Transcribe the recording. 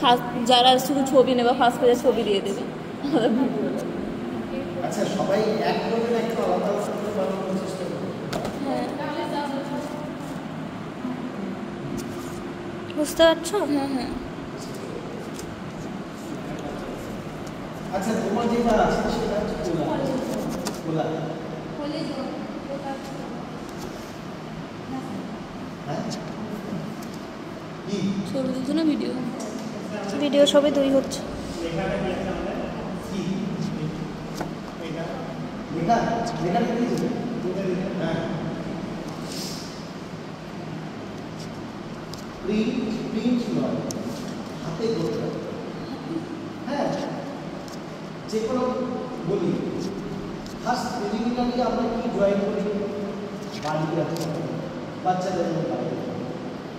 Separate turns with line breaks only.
First যারা শুধু ছবি নেবে ফার্স্ট পেজে ছবি দিয়ে দেবে।
আচ্ছা সবাই এক করবেন একটু আলাদা করতে পারবেন চেষ্টা করুন।
হ্যাঁ
বুঝতে পারছো?
হ্যাঁ হ্যাঁ
আচ্ছা তোমার যেটা আছে সেটা হচ্ছে কোলা হ্যাঁ কি
ছবি দিচ্ছ না ভিডিও?
ভিডিও ছবি দুই হচ্ছে।
কি লেখা লেখা লিখেছি হ্যাঁ প্রিন্ট নয় হাতে করতে হবে। হ্যাঁ যে কোনো বলি ফার্স্ট প্রিলিমিনারি আমরা কি ড্রয়িং করি বাড়ি রাখতে হবে বাচ্চাদের বাড়ি